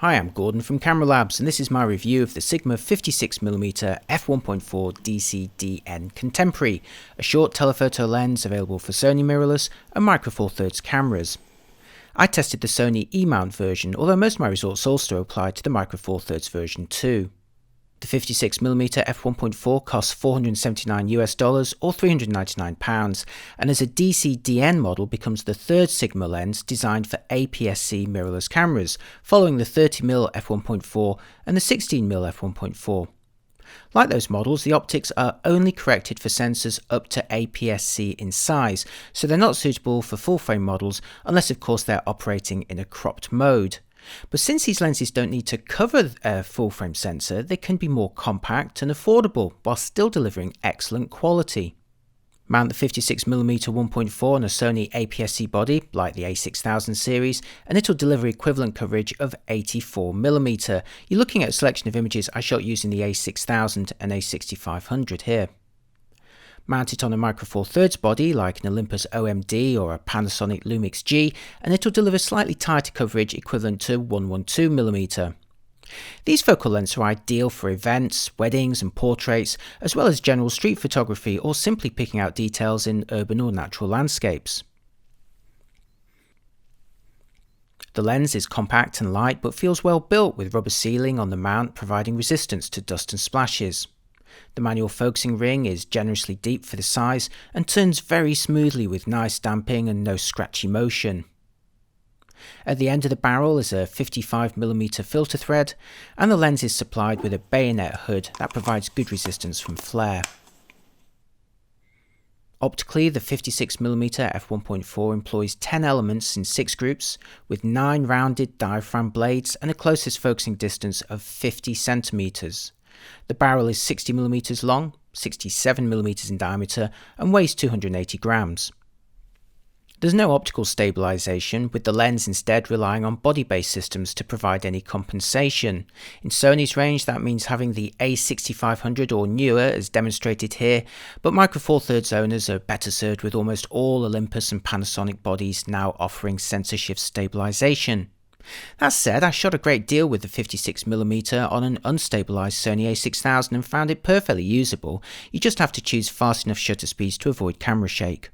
Hi, I'm Gordon from Camera Labs, and this is my review of the Sigma 56mm f1.4 DC-DN Contemporary, a short telephoto lens available for Sony mirrorless and Micro Four Thirds cameras. I tested the Sony E-mount version, although most of my results also applied to the Micro Four Thirds version too. The 56mm f1.4 costs $479 or £399, and as a DC-DN model becomes the third Sigma lens designed for APS-C mirrorless cameras, following the 30mm f1.4 and the 16mm f1.4. Like those models, the optics are only corrected for sensors up to APS-C in size, so they're not suitable for full-frame models unless of course they're operating in a cropped mode. But since these lenses don't need to cover a full-frame sensor, they can be more compact and affordable while still delivering excellent quality. Mount the 56mm 1.4 on a Sony APS-C body like the A6000 series and it'll deliver equivalent coverage of 84mm. You're looking at a selection of images I shot using the A6000 and A6500 here. Mount it on a Micro Four Thirds body like an Olympus OMD or a Panasonic Lumix G and it'll deliver slightly tighter coverage equivalent to 112mm. These focal lenses are ideal for events, weddings and portraits, as well as general street photography or simply picking out details in urban or natural landscapes. The lens is compact and light but feels well built with rubber sealing on the mount providing resistance to dust and splashes. The manual focusing ring is generously deep for the size and turns very smoothly with nice damping and no scratchy motion. At the end of the barrel is a 55mm filter thread, and the lens is supplied with a bayonet hood that provides good resistance from flare. Optically, the 56mm f1.4 employs 10 elements in 6 groups, with 9 rounded diaphragm blades and a closest focusing distance of 50cm. The barrel is 60mm long, 67mm in diameter, and weighs 280 grams. There's no optical stabilization, with the lens instead relying on body-based systems to provide any compensation. In Sony's range, that means having the A6500 or newer as demonstrated here, but Micro Four Thirds owners are better served with almost all Olympus and Panasonic bodies now offering sensor shift stabilization. That said, I shot a great deal with the 56mm on an unstabilized Sony A6000 and found it perfectly usable. You just have to choose fast enough shutter speeds to avoid camera shake.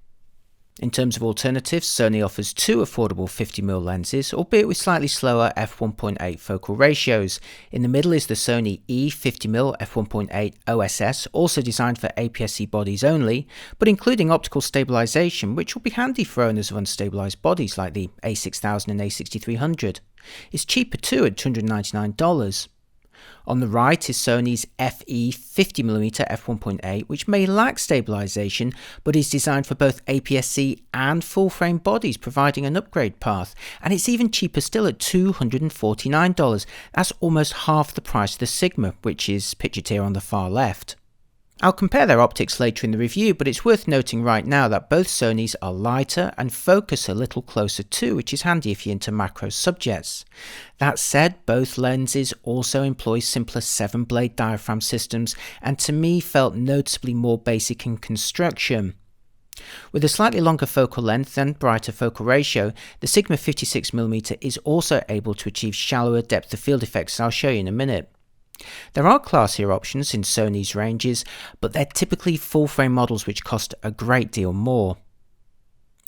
In terms of alternatives, Sony offers 2 affordable 50mm lenses, albeit with slightly slower f1.8 focal ratios. In the middle is the Sony E50mm f1.8 OSS, also designed for APS-C bodies only, but including optical stabilization, which will be handy for owners of unstabilized bodies like the A6000 and A6300. It's cheaper too at $299. On the right is Sony's FE 50mm f1.8, which may lack stabilization but is designed for both APS-C and full-frame bodies, providing an upgrade path, and it's even cheaper still at $249. That's almost half the price of the Sigma, which is pictured here on the far left. I'll compare their optics later in the review, but it's worth noting right now that both Sonys are lighter and focus a little closer too, which is handy if you're into macro subjects. That said, both lenses also employ simpler 7-blade diaphragm systems and to me felt noticeably more basic in construction. With a slightly longer focal length and brighter focal ratio, the Sigma 56mm is also able to achieve shallower depth of field effects, I'll show you in a minute. There are classier options in Sony's ranges, but they're typically full-frame models which cost a great deal more.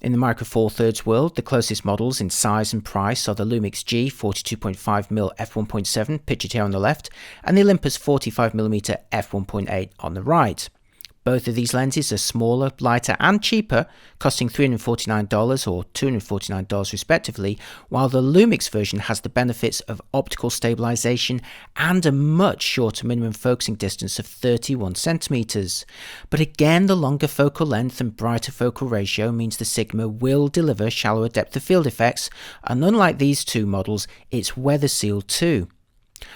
In the Micro Four Thirds world, the closest models in size and price are the Lumix G 42.5mm f1.7 pictured here on the left, and the Olympus 45mm f1.8 on the right. Both of these lenses are smaller, lighter and cheaper, costing $349 or $249 respectively, while the Lumix version has the benefits of optical stabilization and a much shorter minimum focusing distance of 31cm. But again, the longer focal length and brighter focal ratio means the Sigma will deliver shallower depth of field effects, and unlike these two models, it's weather sealed too.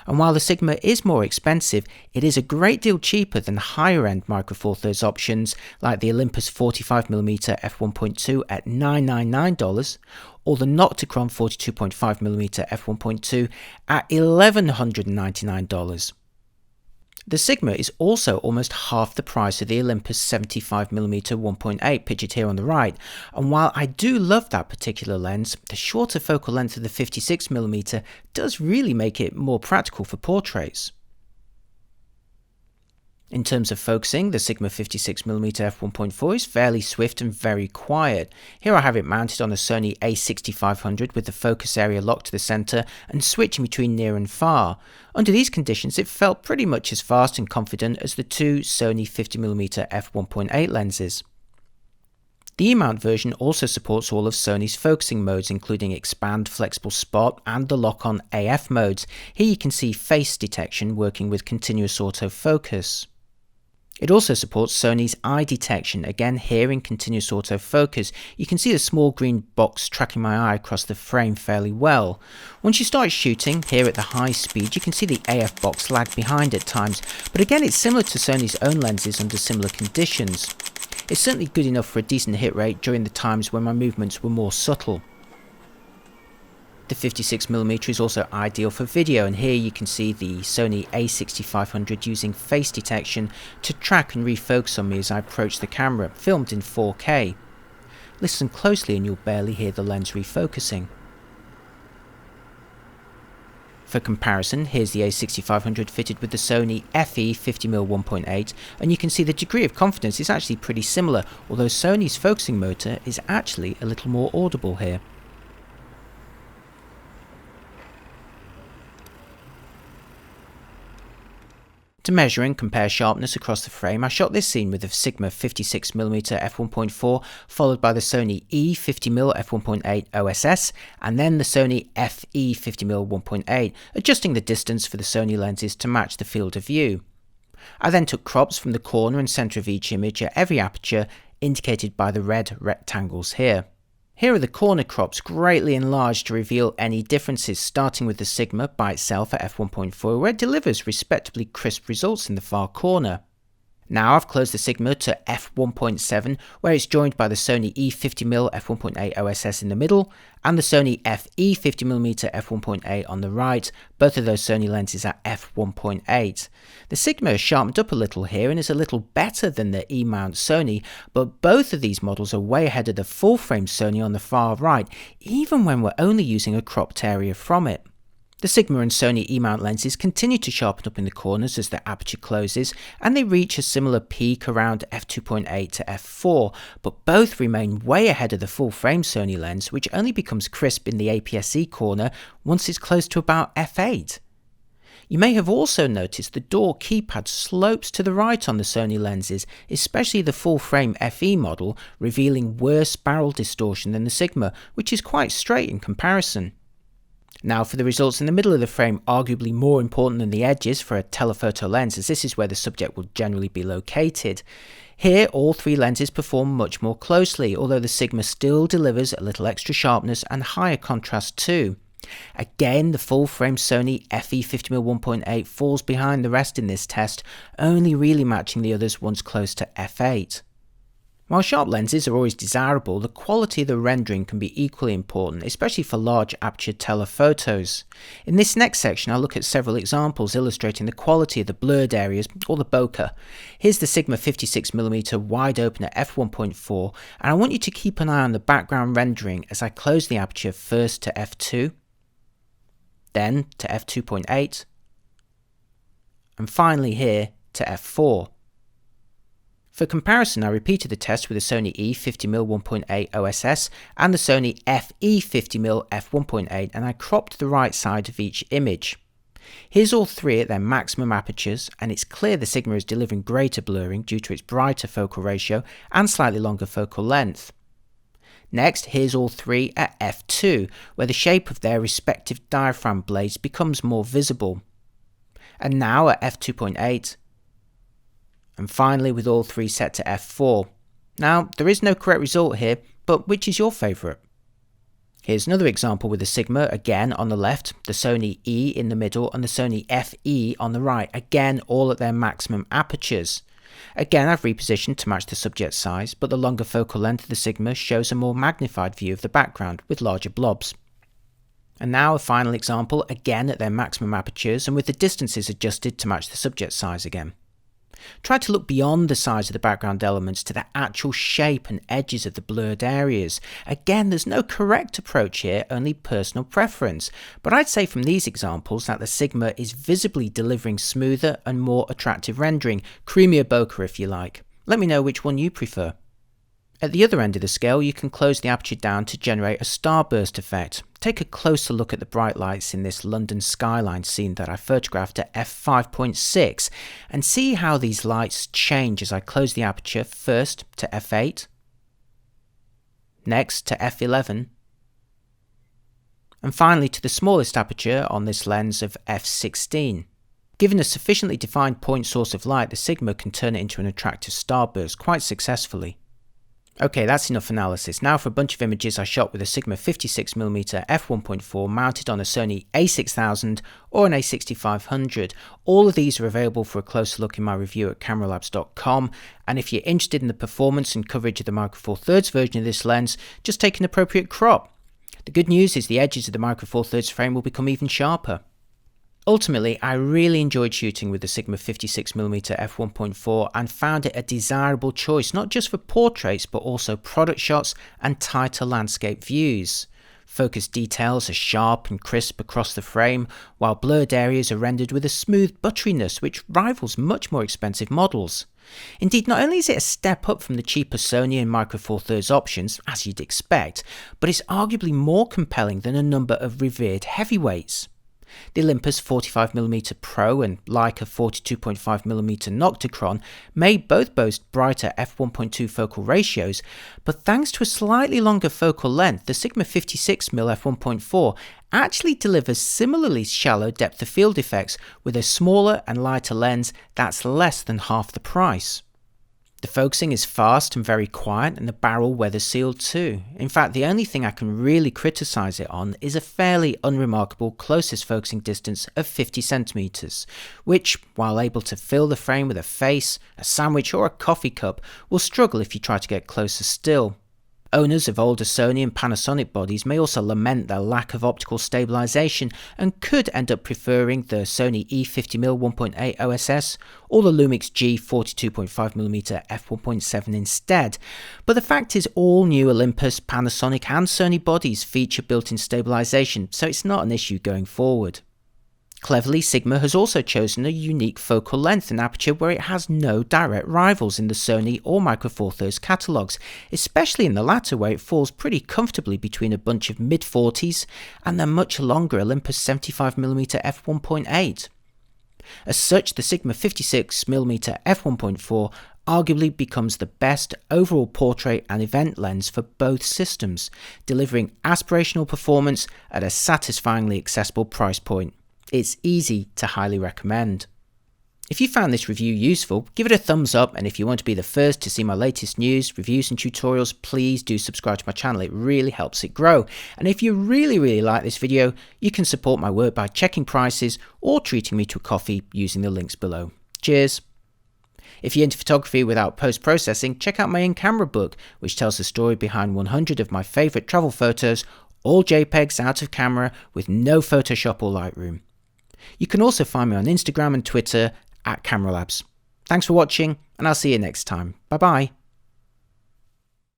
And while the Sigma is more expensive, it is a great deal cheaper than higher-end Micro Four Thirds options like the Olympus 45mm f1.2 at $999 or the Nocticron 42.5mm f1.2 at $1,199. The Sigma is also almost half the price of the Olympus 75mm 1.8 pictured here on the right, and while I do love that particular lens, the shorter focal length of the 56mm does really make it more practical for portraits. In terms of focusing, the Sigma 56mm f1.4 is fairly swift and very quiet. Here I have it mounted on a Sony a6500 with the focus area locked to the centre and switching between near and far. Under these conditions it felt pretty much as fast and confident as the two Sony 50mm f1.8 lenses. The E-mount version also supports all of Sony's focusing modes, including expand, flexible spot and the lock-on AF modes. Here you can see face detection working with continuous autofocus. It also supports Sony's eye detection, again here in continuous autofocus. You can see the small green box tracking my eye across the frame fairly well. Once you start shooting, here at the high speed, you can see the AF box lag behind at times, but again it's similar to Sony's own lenses under similar conditions. It's certainly good enough for a decent hit rate during the times when my movements were more subtle. The 56mm is also ideal for video, and here you can see the Sony a6500 using face detection to track and refocus on me as I approach the camera, filmed in 4K. Listen closely and you'll barely hear the lens refocusing. For comparison, here's the a6500 fitted with the Sony FE 50mm 1.8, and you can see the degree of confidence is actually pretty similar, although Sony's focusing motor is actually a little more audible here. To measure and compare sharpness across the frame, I shot this scene with the Sigma 56mm f1.4, followed by the Sony E50mm f1.8 OSS, and then the Sony FE 50mm 1.8, adjusting the distance for the Sony lenses to match the field of view. I then took crops from the corner and centre of each image at every aperture, indicated by the red rectangles here. Here are the corner crops greatly enlarged to reveal any differences, starting with the Sigma by itself at f1.4, where it delivers respectably crisp results in the far corner. Now I've closed the Sigma to f1.7, where it's joined by the Sony E50mm f1.8 OSS in the middle, and the Sony FE 50mm f1.8 on the right, both of those Sony lenses at f1.8. The Sigma is sharpened up a little here and is a little better than the E-mount Sony, but both of these models are way ahead of the full-frame Sony on the far right, even when we're only using a cropped area from it. The Sigma and Sony E-mount lenses continue to sharpen up in the corners as the aperture closes, and they reach a similar peak around f2.8 to f4, but both remain way ahead of the full-frame Sony lens, which only becomes crisp in the APS-C corner once it's close to about f8. You may have also noticed the door keypad slopes to the right on the Sony lenses, especially the full-frame FE model, revealing worse barrel distortion than the Sigma, which is quite straight in comparison. Now for the results in the middle of the frame, arguably more important than the edges for a telephoto lens, as this is where the subject will generally be located. Here all three lenses perform much more closely, although the Sigma still delivers a little extra sharpness and higher contrast too. Again, the full-frame Sony FE 50mm 1.8 falls behind the rest in this test, only really matching the others once close to f8. While sharp lenses are always desirable, the quality of the rendering can be equally important, especially for large aperture telephotos. In this next section I'll look at several examples illustrating the quality of the blurred areas, or the bokeh. Here's the Sigma 56mm wide open at f1.4, and I want you to keep an eye on the background rendering as I close the aperture first to f2, then to f2.8, and finally here to f4. For comparison, I repeated the test with the Sony E50mm 1.8 OSS and the Sony FE 50mm f1.8, and I cropped the right side of each image. Here's all three at their maximum apertures, and it's clear the Sigma is delivering greater blurring due to its brighter focal ratio and slightly longer focal length. Next, here's all three at f2, where the shape of their respective diaphragm blades becomes more visible. And now at f2.8, and finally with all three set to f4. Now, there is no correct result here, but which is your favourite? Here's another example with the Sigma, again on the left, the Sony E in the middle and the Sony FE on the right, again all at their maximum apertures. Again I've repositioned to match the subject size, but the longer focal length of the Sigma shows a more magnified view of the background with larger blobs. And now a final example, again at their maximum apertures and with the distances adjusted to match the subject size again. Try to look beyond the size of the background elements to the actual shape and edges of the blurred areas. Again, there's no correct approach here, only personal preference. But I'd say from these examples that the Sigma is visibly delivering smoother and more attractive rendering, creamier bokeh if you like. Let me know which one you prefer. At the other end of the scale, you can close the aperture down to generate a starburst effect. Take a closer look at the bright lights in this London skyline scene that I photographed at f5.6 and see how these lights change as I close the aperture first to f8, next to f11, and finally to the smallest aperture on this lens of f16. Given a sufficiently defined point source of light, the Sigma can turn it into an attractive starburst quite successfully. Okay, that's enough analysis. Now for a bunch of images I shot with a Sigma 56mm f1.4 mounted on a Sony a6000 or an a6500. All of these are available for a closer look in my review at cameralabs.com, and if you're interested in the performance and coverage of the Micro Four Thirds version of this lens, just take an appropriate crop. The good news is the edges of the Micro Four Thirds frame will become even sharper. Ultimately, I really enjoyed shooting with the Sigma 56mm f1.4 and found it a desirable choice not just for portraits but also product shots and tighter landscape views. Focus details are sharp and crisp across the frame, while blurred areas are rendered with a smooth butteriness which rivals much more expensive models. Indeed, not only is it a step up from the cheaper Sony and Micro Four Thirds options, as you'd expect, but it's arguably more compelling than a number of revered heavyweights. The Olympus 45mm Pro and Leica 42.5mm Nocticron may both boast brighter f1.2 focal ratios, but thanks to a slightly longer focal length, the Sigma 56mm f1.4 actually delivers similarly shallow depth of field effects with a smaller and lighter lens that's less than half the price. The focusing is fast and very quiet, and the barrel weather sealed too. In fact, the only thing I can really criticise it on is a fairly unremarkable closest focusing distance of 50cm, which, while able to fill the frame with a face, a sandwich or a coffee cup, will struggle if you try to get closer still. Owners of older Sony and Panasonic bodies may also lament their lack of optical stabilisation and could end up preferring the Sony E50mm 1.8 OSS or the Lumix G 42.5mm f1.7 instead. But the fact is, all new Olympus, Panasonic and Sony bodies feature built-in stabilisation, so it's not an issue going forward. Cleverly, Sigma has also chosen a unique focal length and aperture where it has no direct rivals in the Sony or Micro Four Thirds catalogues, especially in the latter where it falls pretty comfortably between a bunch of mid-40s and the much longer Olympus 75mm f1.8. As such, the Sigma 56mm f1.4 arguably becomes the best overall portrait and event lens for both systems, delivering aspirational performance at a satisfyingly accessible price point. It's easy to highly recommend. If you found this review useful, give it a thumbs up, and if you want to be the first to see my latest news, reviews and tutorials, please do subscribe to my channel. It really helps it grow. And if you really like this video, you can support my work by checking prices or treating me to a coffee using the links below. Cheers! If you're into photography without post-processing, check out my in-camera book, which tells the story behind 100 of my favourite travel photos, all JPEGs out of camera with no Photoshop or Lightroom. You can also find me on Instagram and Twitter at CameraLabs. Thanks for watching, and I'll see you next time. Bye bye.